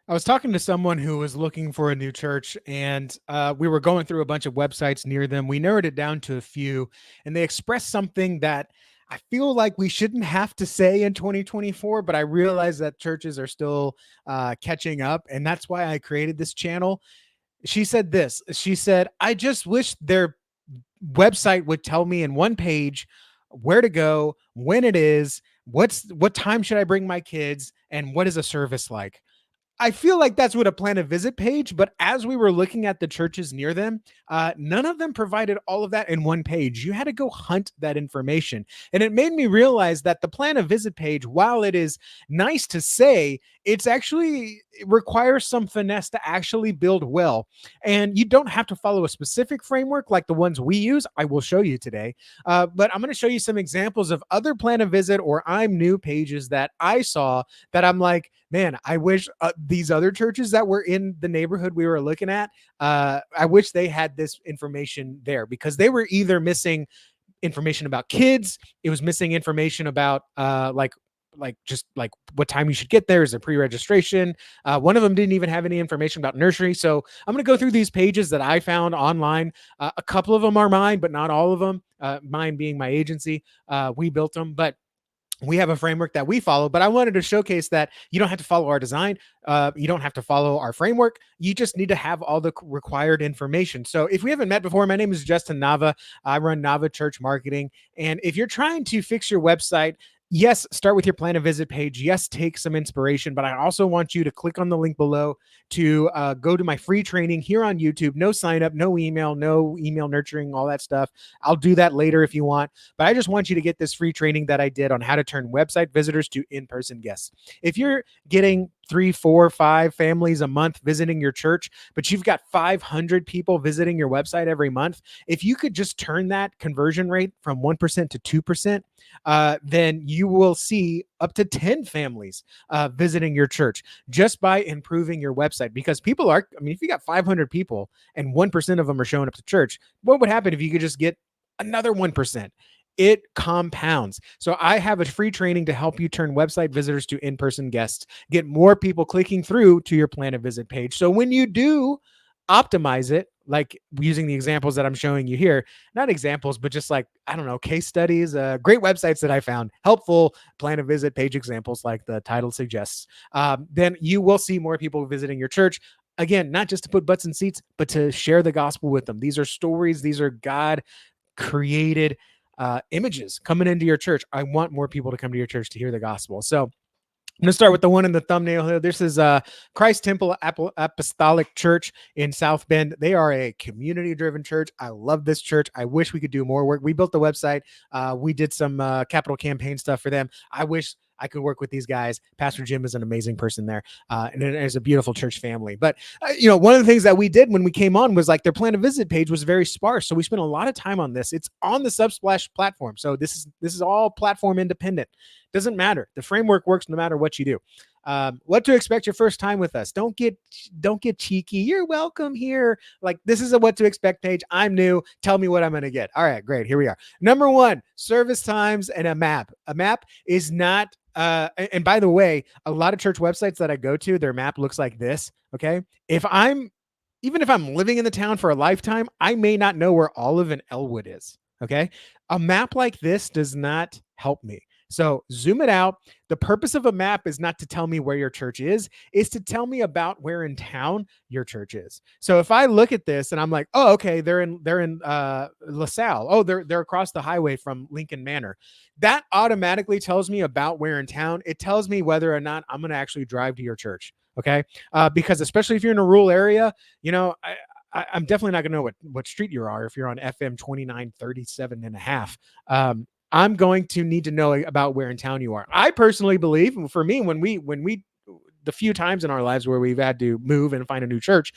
I was talking to someone who was looking for a new church, and we were going through a bunch of websites near them. We narrowed it down to a few, and they expressed something that I feel like we shouldn't have to say in 2024, but I realize that churches are still catching up, and that's why I created this channel. She said this. She said, I just wish their website would tell me in one page where to go, when it is, what time should I bring my kids, and what is a service like. I feel like that's what a plan a visit page, but as we were looking at the churches near them, none of them provided all of that in one page. You had to go hunt that information. And it made me realize that the plan a visit page, while it is nice to say, it requires some finesse to actually build well. And you don't have to follow a specific framework like the ones we use. I will show you today. But I'm going to show you some examples of other plan a visit or I'm new pages that I saw that I'm like, man, I wish these other churches that were in the neighborhood we were looking at, I wish they had this information there because they were either missing information about kids, it was missing information about just like what time you should get there is a pre-registration. One of them didn't even have any information about nursery. So I'm going to go through these pages that I found online. A couple of them are mine, but not all of them. Mine being my agency. We built them, but we have a framework that we follow, but I wanted to showcase that you don't have to follow our design. You don't have to follow our framework. You just need to have all the required information. So if we haven't met before, my name is Justin Nava. I run Nava Church Marketing. And if you're trying to fix your website, yes, start with your plan a visit page. Yes, take some inspiration, but I also want you to click on the link below to go to my free training here on YouTube. No sign up, no email nurturing, all that stuff. I'll do that later if you want. But I just want you to get this free training that I did on how to turn website visitors to in-person guests. If you're getting 3, 4, 5 families a month visiting your church, but you've got 500 people visiting your website every month, if you could just turn that conversion rate from 1% to 2%, then you will see up to 10 families visiting your church just by improving your website. Because people are, I mean, if you got 500 people and 1% of them are showing up to church, what would happen if you could just get another 1%? It compounds. So I have a free training to help you turn website visitors to in-person guests, get more people clicking through to your plan a visit page. So when you do optimize it, like using the examples that I'm showing you here, not examples, but just like, I don't know, case studies, great websites that I found, helpful plan a visit page examples like the title suggests, then you will see more people visiting your church. Again, not just to put butts in seats, but to share the gospel with them. These are stories. These are God created images coming into your church. I want more people to come to your church to hear the gospel. So I'm going to start with the one in the thumbnail here. This is Christ Temple Apostolic Church in South Bend. They are a community-driven church. I love this church. I wish we could do more work. We built the website. We did some capital campaign stuff for them. I wish I could work with these guys. Pastor Jim is an amazing person there, and there's a beautiful church family. But one of the things that we did when we came on was like their plan to visit page was very sparse, so we spent a lot of time on this. It's on the Subsplash platform, so this is all platform independent. Doesn't matter. The framework works no matter what you do. What to expect your first time with us. Don't get cheeky. You're welcome here. Like, this is a what to expect page. I'm new. Tell me what I'm going to get. All right, great. Here we are. Number 1, service times and a map. A map is not, and by the way, a lot of church websites that I go to, their map looks like this. Okay. Even if I'm living in the town for a lifetime, I may not know where Olive and Elwood is. Okay. A map like this does not help me. So zoom it out. The purpose of a map is not to tell me where your church is to tell me about where in town your church is. So if I look at this and I'm like, oh, okay, they're in LaSalle. Oh, they're across the highway from Lincoln Manor. That automatically tells me about where in town. It tells me whether or not I'm going to actually drive to your church. Okay. Because especially if you're in a rural area, I'm definitely not going to know what street you are if you're on FM 2937 and a half. I'm going to need to know about where in town you are. I personally believe, for me, when we the few times in our lives where we've had to move and find a new church,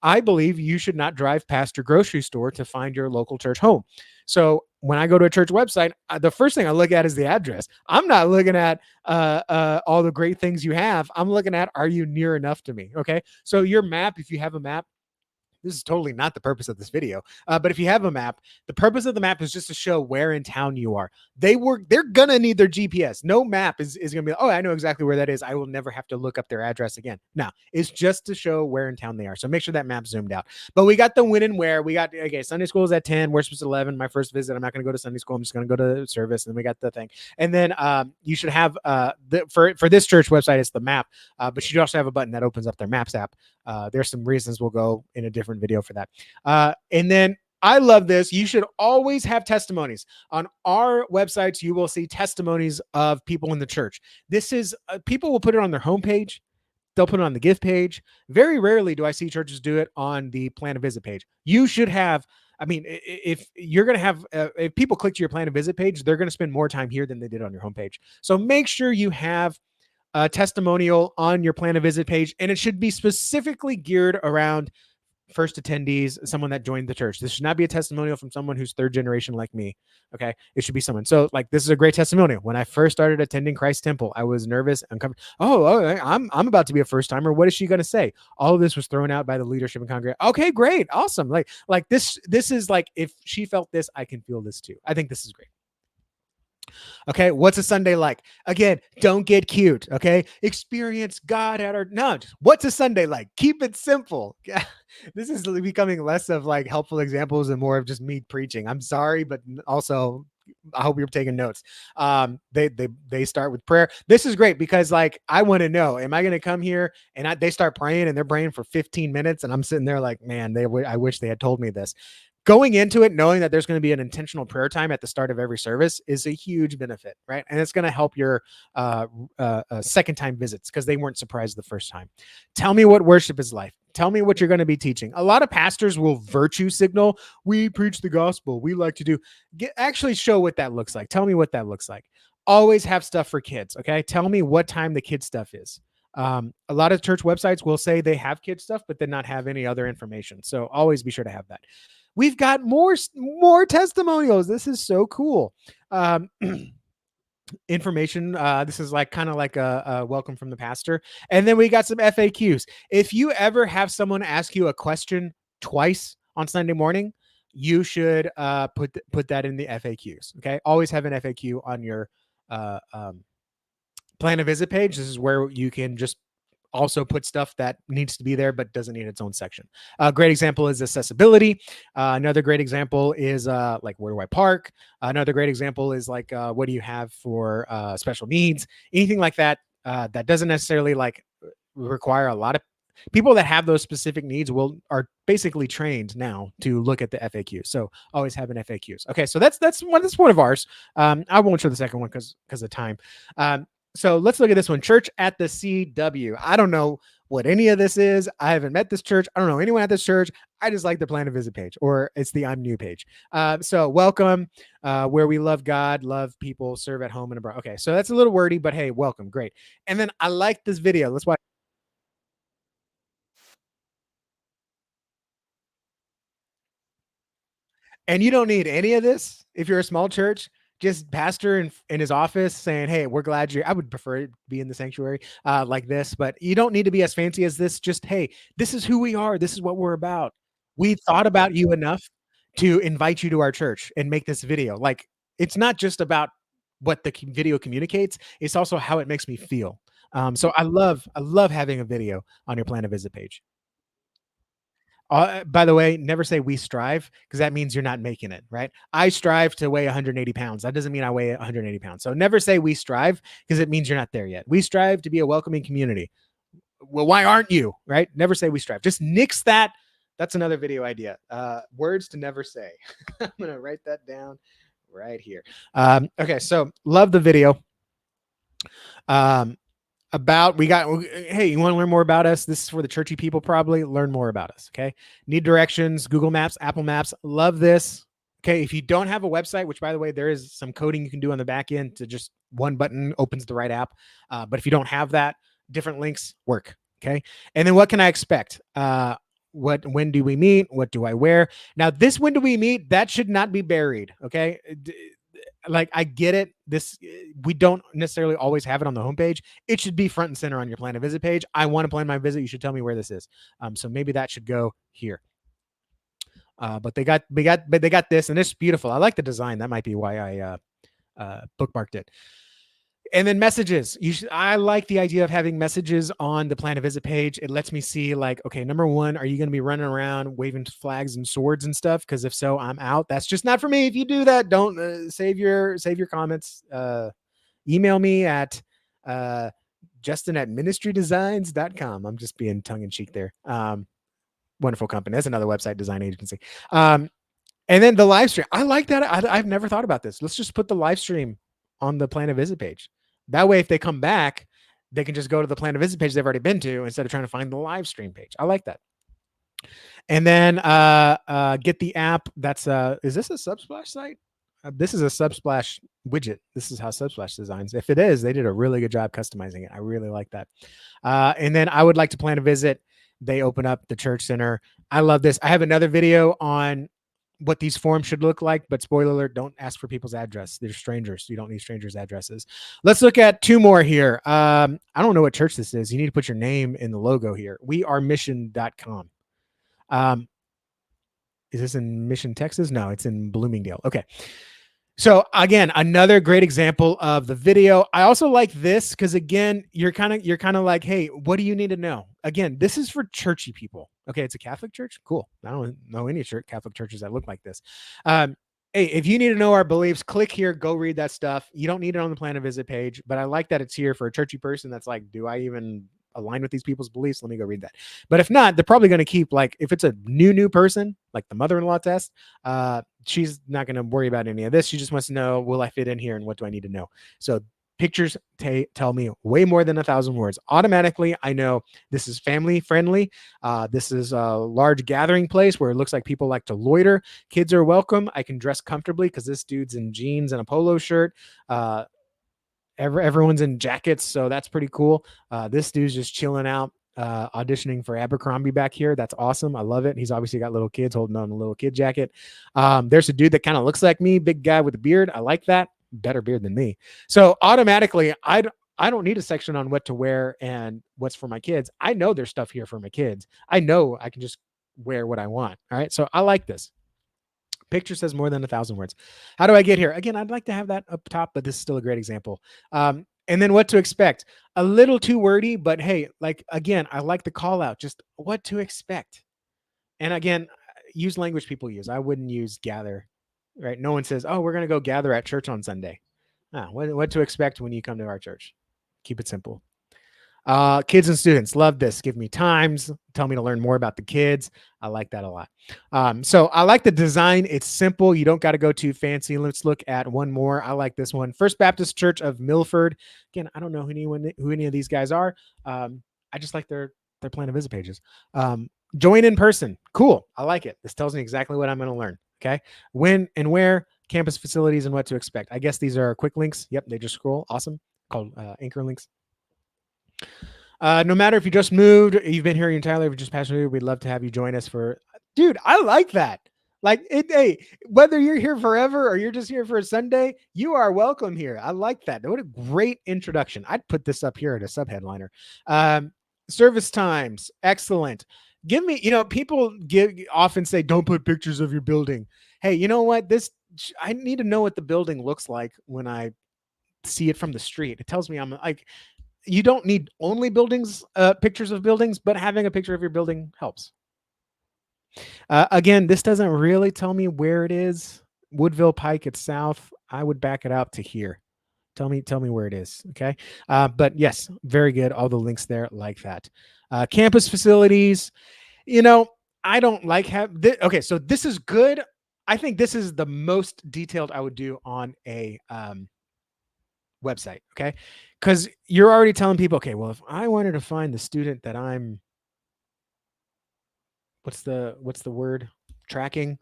I believe you should not drive past your grocery store to find your local church home. So when I go to a church website, the first thing I look at is the address. I'm not looking at all the great things you have. I'm looking at, are you near enough to me? Okay. So your map, if you have a map, This is totally not the purpose of this video. But if you have a map, the purpose of the map is just to show where in town you are. They're gonna need their GPS. No map is gonna be, oh, I know exactly where that is. I will never have to look up their address again. No, it's just to show where in town they are. So make sure that map's zoomed out. But we got the when and where. We got, okay, Sunday school is at 10, worship's 11. My first visit, I'm not gonna go to Sunday school. I'm just gonna go to service. And then we got the thing. And then you should have for this church website, it's the map. But you should also have a button that opens up their Maps app. There's some reasons, we'll go in a different video for that. And then I love this. You should always have testimonies. On our websites, you will see testimonies of people in the church. This is, people will put it on their homepage. They'll put it on the gift page. Very rarely do I see churches do it on the plan to visit page. You should have, I mean, if you're going to have, if people click to your plan to visit page, they're going to spend more time here than they did on your homepage. So make sure you have a testimonial on your plan to visit page, and it should be specifically geared around first attendees, someone that joined the church. This should not be a testimonial from someone who's third generation like me. Okay. It should be someone. So, like, this is a great testimonial. When I first started attending Christ Temple, I was nervous and uncomfortable. I'm about to be a first timer. What is she going to say? All of this was thrown out by the leadership and congregation. Okay, great. Awesome. Like this is like, if she felt this, I can feel this too. I think this is great. Okay, what's a Sunday like? Again, don't get cute. Okay, experience God at our no. What's a Sunday like? Keep it simple. This is becoming less of like helpful examples and more of just me preaching. I'm sorry, but also I hope you're taking notes. They start with prayer. This is great because, like, I want to know, am I going to come here and they start praying and they're praying for 15 minutes and I'm sitting there like, man, I wish they had told me this. Going into it knowing that there's going to be an intentional prayer time at the start of every service is a huge benefit, right? And it's going to help your second time visits because they weren't surprised the first time. Tell me what worship is like. Tell me what you're going to be teaching. A lot of pastors will virtue signal. We preach the gospel. We like to do. Actually show what that looks like. Tell me what that looks like. Always have stuff for kids. Okay. Tell me what time the kid stuff is. A lot of church websites will say they have kid stuff, but then not have any other information. So always be sure to have that. We've got more testimonials. This is so cool. Information. This is like kind of like a welcome from the pastor. And then we got some FAQs. If you ever have someone ask you a question twice on Sunday morning, you should put that in the FAQs. Okay, always have an FAQ on your plan to visit page. This is where you can just also put stuff that needs to be there but doesn't need its own section. A great example is accessibility. Another great example is like, where do I park? Another great example is like, what do you have for special needs? Anything like that that doesn't necessarily like require a lot of people that have those specific needs are basically trained now to look at the FAQ. So always have an FAQs. Okay, so that's one of ours. I won't show the second one because of time. So let's look at this one. Church at the CW. I don't know what any of this is. I haven't met this church. I don't know anyone at this church. I just like the plan to visit page, or it's the I'm new page. So welcome, where we love God, love people, serve at home and abroad. Okay, so that's a little wordy, but hey, welcome, great. And then I like this video. Let's watch. And you don't need any of this if you're a small church. Just pastor in his office saying, "Hey, we're glad you're." I would prefer it be in the sanctuary like this, but you don't need to be as fancy as this. Just, hey, this is who we are. This is what we're about. We thought about you enough to invite you to our church and make this video. Like, it's not just about what the video communicates; it's also how it makes me feel. So I love having a video on your plan to visit page. By the way, never say we strive because that means you're not making it, right? I strive to weigh 180 pounds. That doesn't mean I weigh 180 pounds. So never say we strive because it means you're not there yet. We strive to be a welcoming community. Well, why aren't you, right? Never say we strive. Just nix that. That's another video idea. Words to never say. I'm going to write that down right here. Okay, so love the video. Um, Hey, you want to learn more about us? This is for the churchy people. Probably learn more about us. Okay, need directions? Google Maps, Apple Maps. Love this. Okay, if you don't have a website, which by the way, there is some coding you can do on the back end to just one button opens the right app. But if you don't have that, different links work. Okay, and then what can I expect? When do we meet? What do I wear? Now, this when do we meet? That should not be buried. Okay, like, I get it. We don't necessarily always have it on the homepage. It should be front and center on your plan to visit page. I want to plan my visit. You should tell me where this is. So maybe that should go here. But they got this, and it's beautiful. I like the design. That might be why I bookmarked it. And then messages. I like the idea of having messages on the plan a visit page. It lets me see, like, okay, number one, are you going to be running around waving flags and swords and stuff? Because if so, I'm out. That's just not for me. If you do that, don't save your comments. Email me at justin@ministrydesigns.com. I'm just being tongue in cheek there. Wonderful company. That's another website design agency. And then the live stream. I like that. I've never thought about this. Let's just put the live stream on the plan a visit page. That way, if they come back, they can just go to the plan a visit page they've already been to instead of trying to find the live stream page. I like that. And then get the app. That's is this a Subsplash site? This is a Subsplash widget. This is how Subsplash designs. If it is, they did a really good job customizing it. I really like that. And then I would like to plan a visit. They open up the church center. I love this. I have another video on what these forms should look like, but spoiler alert, don't ask for people's address. They're strangers. You don't need strangers' addresses. Let's look at two more here. I don't know what church this is. You need to put your name in the logo here. wearemission.com. Is this in Mission, Texas? No, it's in Bloomingdale. Okay. So again, another great example of the video. I also like this because again, you're kind of like, hey, what do you need to know? Again, this is for churchy people. Okay, it's a Catholic church. Cool. I don't know any Catholic churches that look like this. Hey, if you need to know our beliefs, click here, go read that stuff. You don't need it on the plan a visit page, but I like that it's here for a churchy person that's like, do I even align with these people's beliefs? Let me go read that. But if not, they're probably going to keep, like, if it's a new person, like the mother-in-law test, she's not going to worry about any of this. She just wants to know, will I fit in here and what do I need to know? So pictures tell me way more than 1,000 words. Automatically, I know this is family friendly. This is a large gathering place where it looks like people like to loiter. Kids are welcome. I can dress comfortably because this dude's in jeans and a polo shirt. Everyone's in jackets, so that's pretty cool. This dude's just chilling out, auditioning for Abercrombie back here. That's awesome. I love it. He's obviously got little kids holding on a little kid jacket. There's a dude that kind of looks like me, big guy with a beard. I like that. Better beard than me. So automatically, I don't need a section on what to wear and what's for my kids. I know there's stuff here for my kids. I know I can just wear what I want. All right. So I like this. Picture says more than 1,000 words. How do I get here? Again, I'd like to have that up top, but this is still a great example. And then what to expect. A little too wordy, but hey, like, again, I like the call out, just what to expect. And again, use language people use. I wouldn't use gather, right? No one says, oh, we're going to go gather at church on Sunday. What to expect when you come to our church. Keep it simple. Kids and students love this. Give me times, tell me to learn more about the kids. I like that a lot. So I like the design. It's simple. You don't got to go too fancy. Let's look at one more. I like this one. First Baptist Church of Milford. Again, I don't know who any of these guys are. I just like their plan of visit pages. Join in person. Cool. I like it. This tells me exactly what I'm going to learn. Okay. When and where, campus facilities, and what to expect. I guess these are quick links. Yep. They just scroll. Awesome. Called anchor links. No matter if you just moved, you've been here your entire life, or just passed through, we'd love to have you join us dude, I like that. Like hey, whether you're here forever or you're just here for a Sunday, you are welcome here. I like that. What a great introduction. I'd put this up here at a subheadliner. Service times, excellent. Give me, people often say, don't put pictures of your building. Hey, you know what? I need to know what the building looks like when I see it from the street. It tells me I'm like, you don't need only pictures of buildings, but having a picture of your building helps. Again, this doesn't really tell me where it is. Woodville Pike, it's south. I would back it out to here. Tell me where it is. Okay. But yes, very good. All the links there like that. Campus facilities, I don't like okay. So this is good. I think this is the most detailed I would do on a, website. Okay. Cause you're already telling people, okay, well, if I wanted to find the student that I'm, what's the word, tracking,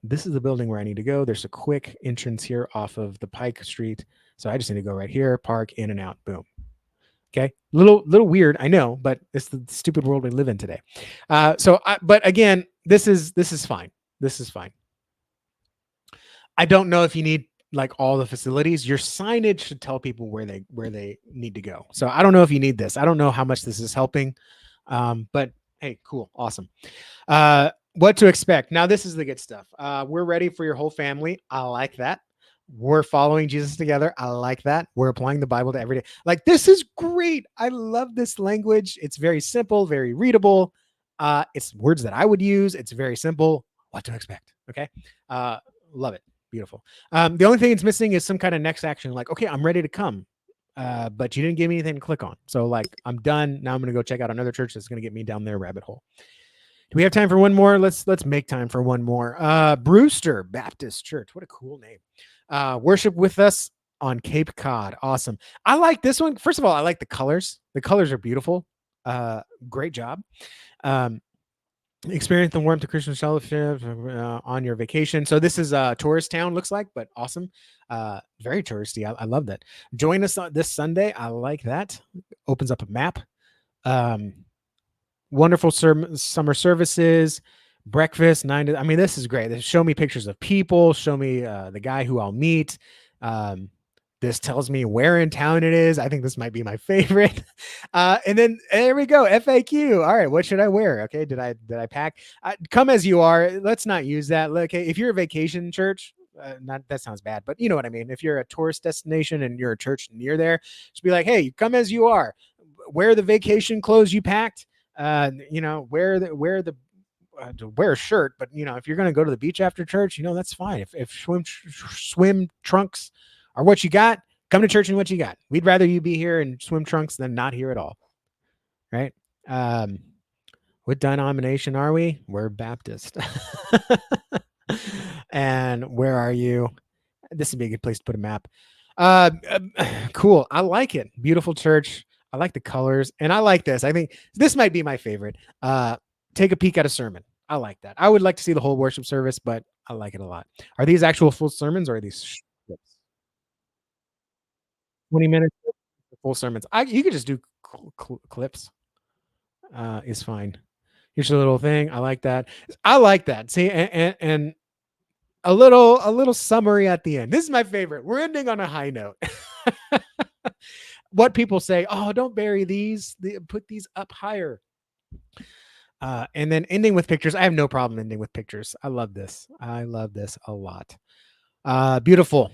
this is the building where I need to go. There's a quick entrance here off of the Pike Street. So I just need to go right here, park, in and out, boom. Okay. Little weird. I know, but it's the stupid world we live in today. But again, this is fine. This is fine. I don't know if you need like all the facilities. Your signage should tell people where they need to go. So I don't know if you need this. I don't know how much this is helping. But hey, cool. Awesome. What to expect. Now, this is the good stuff. We're ready for your whole family. I like that. We're following Jesus together. I like that. We're applying the Bible to every day. Like, this is great. I love this language. It's very simple, very readable. It's words that I would use. It's very simple. What to expect. Okay. Uh, love it. Beautiful. The only thing it's missing is some kind of next action. Like, okay, I'm ready to come. But you didn't give me anything to click on. So, like, I'm done. Now I'm going to go check out another church that's going to get me down their rabbit hole. Do we have time for one more? Let's make time for one more. Brewster Baptist Church. What a cool name. Worship with us on Cape Cod. Awesome. I like this one. First of all, I like the colors. The colors are beautiful. Great job. Um, experience the warmth of Christian fellowship on your vacation. So this is a tourist town, looks like, but awesome. Very touristy. I love that. Join us on this Sunday. I like that. Opens up a map. Wonderful summer services, breakfast, 9 to, I mean, this is great. Show me pictures of people, show me the guy who I'll meet. This tells me where in town it is. I think this might be my favorite. And then there we go. FAQ. All right. What should I wear? Okay. Did I pack? Come as you are. Let's not use that. Okay. If you're a vacation church, not that sounds bad, but you know what I mean. If you're a tourist destination and you're a church near there, just be like, hey, come as you are. Wear the vacation clothes you packed. Wear a shirt, but if you're going to go to the beach after church, that's fine. If swim trunks are what you got, come to church in what you got. We'd rather you be here in swim trunks than not here at all. Right. What denomination are we? We're Baptist. And where are you? This would be a good place to put a map. Cool. I like it. Beautiful church. I like the colors, and I like this. I think this might be my favorite. Take a peek at a sermon. I like that. I would like to see the whole worship service, but I like it a lot. Are these actual full sermons or are these clips? 20 minutes full sermons. You could just do clips. Is fine. Here's a little thing. I like that. I like that. See, and a little summary at the end. This is my favorite. We're ending on a high note. What people say, oh, don't bury these. Put these up higher. And then ending with pictures. I have no problem ending with pictures. I love this. I love this a lot. Beautiful.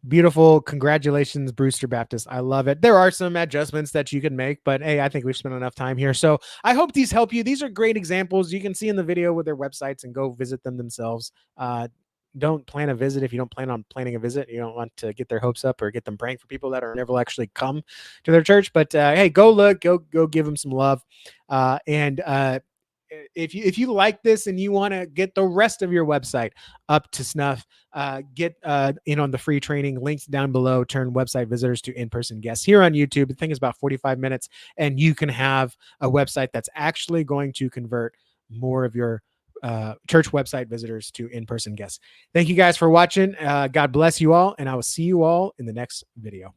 Beautiful. Congratulations, Brewster Baptist. I love it. There are some adjustments that you can make, but hey, I think we've spent enough time here. So I hope these help you. These are great examples. You can see in the video with their websites and go visit them themselves. Don't plan a visit if you don't plan on planning a visit. You don't want to get their hopes up or get them praying for people that are never actually come to their church. But hey, go look, go give them some love. And if you like this and you want to get the rest of your website up to snuff, get in on the free training links down below. Turn website visitors to in-person guests here on YouTube. The thing is about 45 minutes, and you can have a website that's actually going to convert more of your church website visitors to in-person guests. Thank you guys for watching. God bless you all, and I will see you all in the next video.